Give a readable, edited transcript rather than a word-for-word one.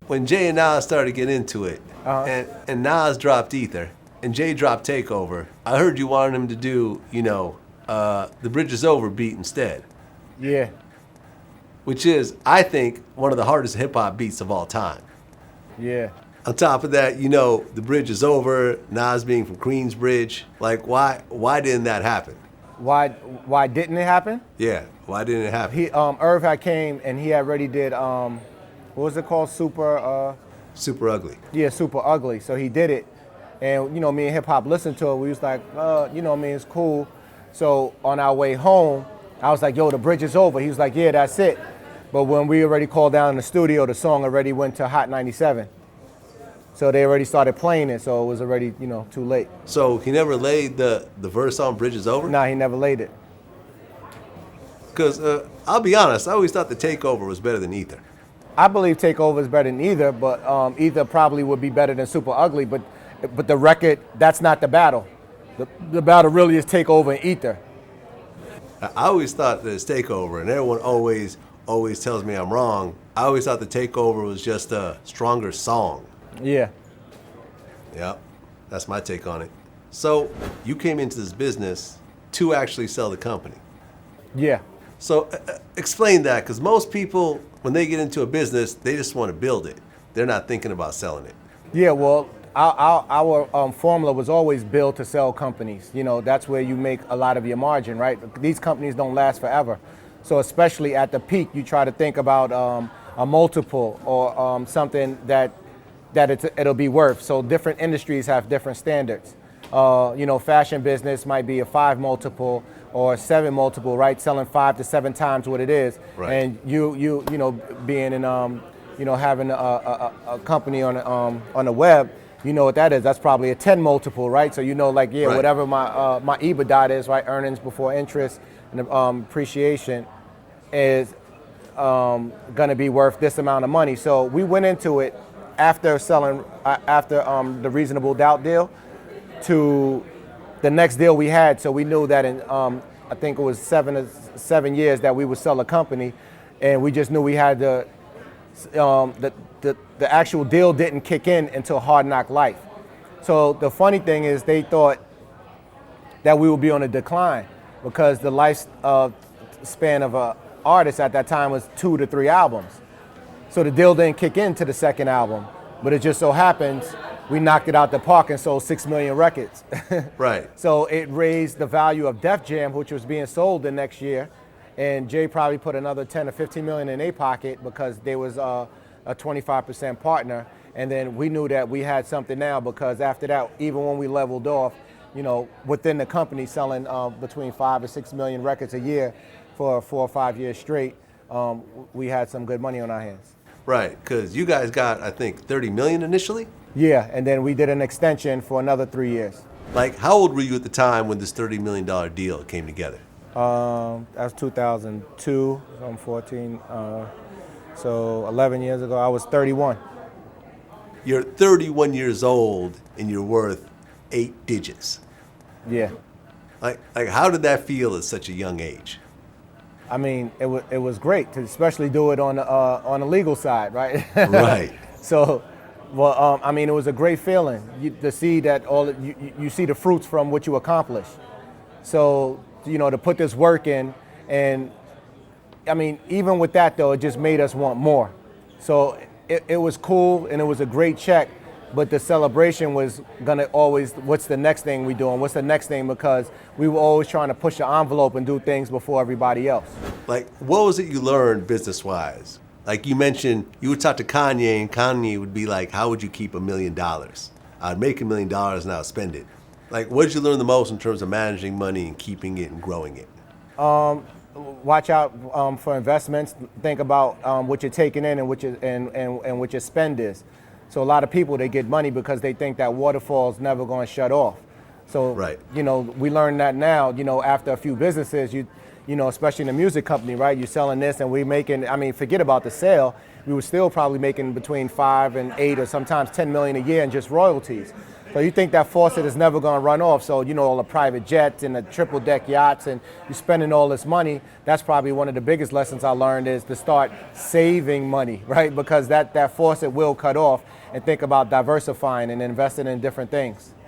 when Jay and Nas started to get into it, and Nas dropped Ether, and Jay dropped Takeover, I heard you wanted him to do, The Bridge Is Over beat instead. Yeah. Which is, I think, one of the hardest hip-hop beats of all time. Yeah. On top of that, The Bridge Is Over, Nas being from Queensbridge. Like, why didn't that happen? Why didn't it happen? Yeah, why didn't it happen? Irv had came and he already did, what was it called? Super Ugly. Yeah, Super Ugly. So he did it. And, me and hip hop listened to it. We was like, it's cool. So on our way home, I was like, yo, The Bridge Is Over. He was like, yeah, that's it. But when we already called down in the studio, the song already went to Hot 97. So they already started playing it, so it was already, too late. So he never laid the verse on Bridge Is Over? Nah, he never laid it. Because I'll be honest, I always thought the Takeover was better than Ether. I believe Takeover is better than Ether, but Ether probably would be better than Super Ugly. But the record, that's not the battle. The battle really is Takeover and Ether. I always thought that it's Takeover, and everyone always tells me I'm wrong. I always thought the Takeover was just a stronger song. Yeah. Yeah, that's my take on it. So you came into this business to actually sell the company. Yeah. So explain that, because most people, when they get into a business, they just want to build it. They're not thinking about selling it. Yeah, well, our formula was always build to sell companies. That's where you make a lot of your margin, right? These companies don't last forever. So especially at the peak, you try to think about a multiple or something that it'll be worth. So different industries have different standards. Fashion business might be a 5 multiple or 7 multiple, right? Selling 5 to 7 times what it is. Right. And you being in having a company on the web, you know what that is. That's probably a 10 multiple, right? So right. Whatever my EBITDA is, right? Earnings before interest and appreciation is going to be worth this amount of money. So we went into it after selling, the Reasonable Doubt deal to the next deal we had. So we knew that in, I think it was 7 years that we would sell a company, and we just knew we had the actual deal didn't kick in until Hard Knock Life. So the funny thing is they thought that we would be on a decline because the life span of an artist at that time was 2 to 3 albums. So the deal didn't kick in to the second album, but it just so happens we knocked it out the park and sold 6 million records. Right. So it raised the value of Def Jam, which was being sold the next year, and Jay probably put another 10 or 15 million in their pocket because they was a 25% partner. And then we knew that we had something now because after that, even when we leveled off, within the company selling between 5 or 6 million records a year for 4 or 5 years straight, we had some good money on our hands. Right, because you guys got, I think, 30 million initially? Yeah, and then we did an extension for another 3 years. Like, how old were you at the time when this $30 million deal came together? That was 2002, so I'm 14. So 11 years ago, I was 31. You're 31 years old and you're worth 8 digits. Yeah. Like how did that feel at such a young age? I mean, it was great to especially do it on the legal side, right? Right. So, well, it was a great feeling to see that you see the fruits from what you accomplish. So, to put this work in, and even with that though, it just made us want more. So it was cool and it was a great check, but the celebration was gonna always, what's the next thing we doing? What's the next thing? Because we were always trying to push the envelope and do things before everybody else. Like, what was it you learned business-wise? Like you mentioned, you would talk to Kanye and Kanye would be like, how would you keep $1 million? I'd make $1 million and I'd spend it. Like, what did you learn the most in terms of managing money and keeping it and growing it? Watch out for investments. Think about what you're taking in and what your spend is. So a lot of people, they get money because they think that waterfall's never going to shut off. So, right. We learn that now, after a few businesses, especially in the music company, right? You're selling this and we're making, forget about the sale. We were still probably making between 5 and 8 or sometimes 10 million a year in just royalties. So you think that faucet is never going to run off. So, you know, all the private jets and the triple deck yachts and you're spending all this money. That's probably one of the biggest lessons I learned is to start saving money, right? Because that faucet will cut off, and think about diversifying and investing in different things.